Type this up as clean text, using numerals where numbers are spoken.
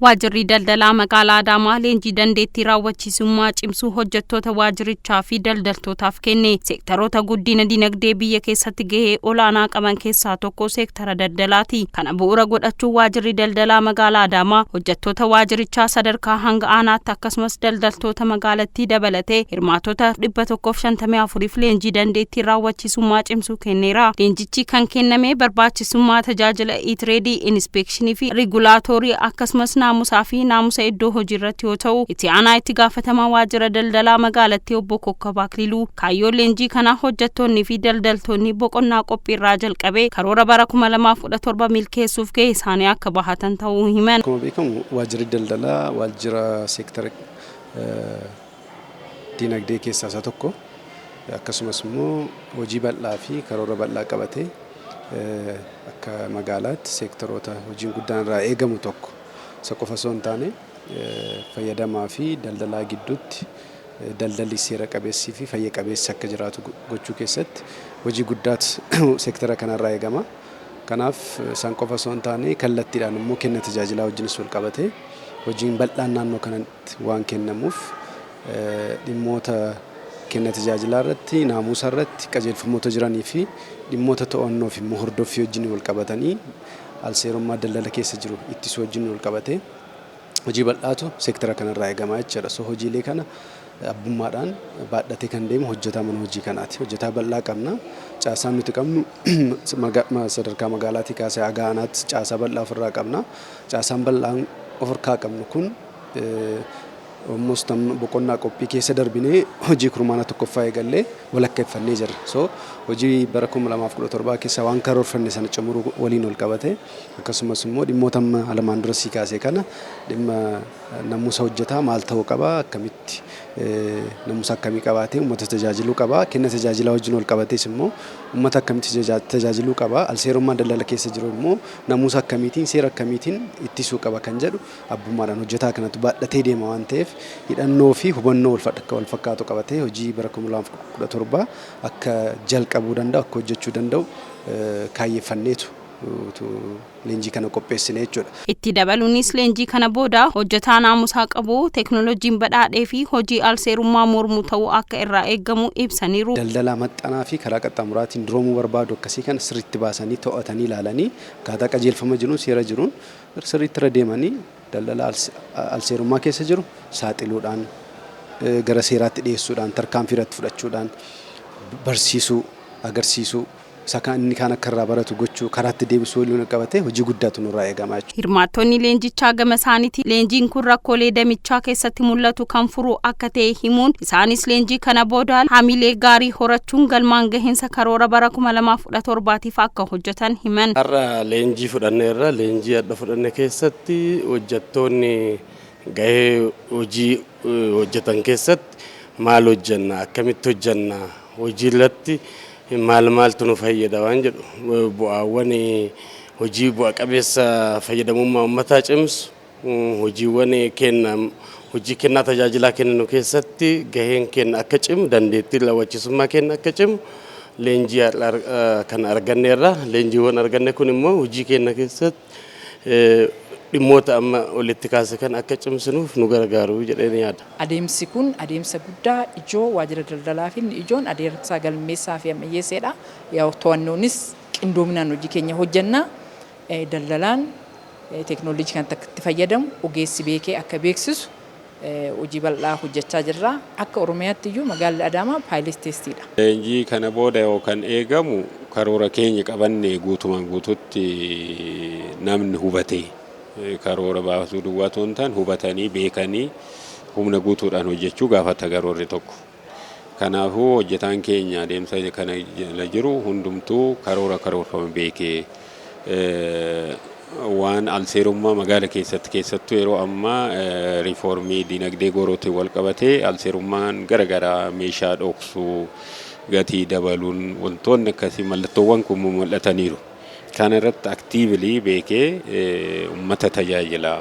Waajjirri daldalaa magaalaa Adaamaa leenjii dandeettii raawwachiisummaa cimsuu hojjettoota waajjirichaa fi daldaltootaaf kenne. Seektaroota guddina dinagdee biyya keessatti gahee olaanaa qaban keessaa tokko seektara daldalaati. Kana bu'uura godhachuun waajjirri daldalaa magaalaa Adaamaa hojjettoota waajjirichaa sadarkaa hanga aanaatti akkasumas daldaltoota magaalattii dabalatee hirmaatota 154f leenjii dandeettii raawwachiisummaa cimsuu kenneera. Leenjichi kan kenname barbaachisummaa tajaajila e-trade inspeekshinii fi regulaatorii akkasumas naamusaa fi naamusa iddoo hojiirratti yoo ta'u, itti aanaa itti gaafatamaa waajjira daldalaa magaalattii obbo Kokkabaa Akililuu kaayyoon leenjii kana hojjettoonni fi daldaltoonni boqonnaa qophiirraa jalqabee karoora bara 2017 milkeessuuf gahee isaanii akka bahatan ta'uu himan. Akkuma beekamu waajjirri daldalaa waajjira seektara dinagdee keessaa isa tokko. Akkasumas immoo hojii bal'aa fi karoora bal'aa qabatee akka magaalaatti seektaroota hojiin guddaan irraa eegamu tokko. Isa qofa osoo hin taane fayyadamaa fi daldalaa gidduutti daldalli seera qabeessii fi fayya qabeessi akka jiraatu gochuu keessatti hojii guddaatu seektara kanarraa eegama. Kanaaf isaan qofa osoo hin taane kallattiidhaan immoo kenna tajaajilaa wajjinis wal qabatee hojiin bal'aan naannoo kanatti waan kennamuuf dhimmoota kenna tajaajilaa irratti naamusa irratti qajeelfamoota jiranii fi dhimmoota to'annoo fi hordoffii wajjin wal qabatanii alseerummaa daldala keessa jiru ittisuu wajjin wal qabatee hojii bal'aatu seektara kanarraa eegamaa jechuudha. So hojiilee kana abbummaadhaan baadhatee kan deemu hojjetaa mana hojii kanaati. Hojjetaa bal'aa qabna. Caasaan nuti qabnu sadarkaa magaalaatii kaasee haga aanaatti caasaa bal'aa ofirraa qabna. Caasaan bal'aan ofirraa qabnu kun almost boqonnaa qophii keessa darbinee hojii kurmaana tokkoffaa eegallee walakkeeffannee jirra. So hojii bara 2017 keessa waan karoorfanne sana cimuruu waliin wal qabate akkasumas immoo dhimmoota alamaan dura sii kaasee kana dhimma namusa hojjetaa maal ta'uu qaba akkamitti namusa akkamii qabaatee uummata tajaajiluu qaba kenna tajaajilaa wajjin wal qabatees immoo uummata akkamitti tajaajiluu qaba alseerummaa daldala keessa jiru immoo namusa akkamiitiin seera akkamiitiin ittisuu qaba kan jedhu abbummaadhaan hojjetaa kanatu baadhatee deema waan ta'eef hidhannoo fi hubannoo wal fakkaatu qabatee hojii bara 2017 akka jalqabuu danda'u akka hojjechuu danda'u kaayyeeffanneetu leenjii kana qopheessine jechuudha. Itti dabaluunis leenjii kana booda hojjetaa naamusaa qabu teeknooloojiin badhaadhee fi hojii alseerummaa mormuu ta'uu akka irraa eegamu ibsaniiru. Daldalaa maxxanaa fi karaa qaxxaamuraatiin duroomuu barbaadu akkasii kana sirriitti baasanii to'atanii ilaalanii akkaataa qajeelfama jiruun seera jiruun sirriitti irra deemanii daldala alseerummaa keessa jiru saaxiluudhaan gara seeraatti dhiyeessuudhaan tarkaanfii irratti fudhachuudhaan barsiisuu agarsiisuu sakaan inni kan akka irraa baratu gochuu karaatti deebisuu waliin qabatee hojii guddaatu nurraa eegama jechuudha. Hirmaattonni leenjichaa gama isaaniitti leenjiin kun rakkoolee damichaa keessatti mul'atu kan furu akka ta'e himuun isaanis leenjii kana booda hamilee gaarii horachuun galmaan gahinsa karoora bara 2017tiif akka hojjetan himan. Har'a leenjii fudhanneerra leenjii adda fudhanne keessatti hojjettoonni gahee hojii hojjetan keessatti maal hojjenna akkamitti hojjenna hojii irratti maaltu nu fayyada waan jedhu bu'aawwan hojii bu'a qabeessa fayyadamummaa uummataa cimsu hojiiwwan hojii kennaa tajaajilaa kennu keessatti gaheen kenna akka cimu dandeettii raawwachiisummaa kenna akka cimu leenjii kan arganneerra leenjiiwwan arganne kun immoo hojii kenna keessatti dhimmoota amma walitti kaase kan akka cimsinuuf nu gargaaru jedheen yaada. Adeemsi kun adeemsa guddaa ijoo waajjira daldalaa fi ijoon adeemsa galmeessaa fi ammayyeesseedha. Yaa to'annoonis qindoominaan hojii keenya hojjenna. Daldalaan teeknooloojii kan itti fayyadamu ogeessi beekee akka beeksisu hojii bal'aa hojjechaa jirra. Akka Oromiyaatti iyyuu magaalli Adaamaa paayilet teestiidha. Leenjii kana booda yookaan eegamu karoora keenya qabannee guutumaan guututti namni hubatee karoora baasuu duwwaa ta'uu hin hubatanii beekanii humna guutuudhaan hojjechuu gaafata karoorri tokko. Kanaafuu hojjetaan keenya adeemsa kana jala jiru hundumtuu karoorfame beekee waan alseerummaa magaala keessattuu yeroo ammaa riifoormii dinagdee gorootiin wal qabatee alseerummaan garagaraa meeshaa dhoksuu gatii dabaluun wantoonni akkasii mallattoowwan kun mul'ataniiru. Kana irratti aktiivili beekee uummata tajaajila.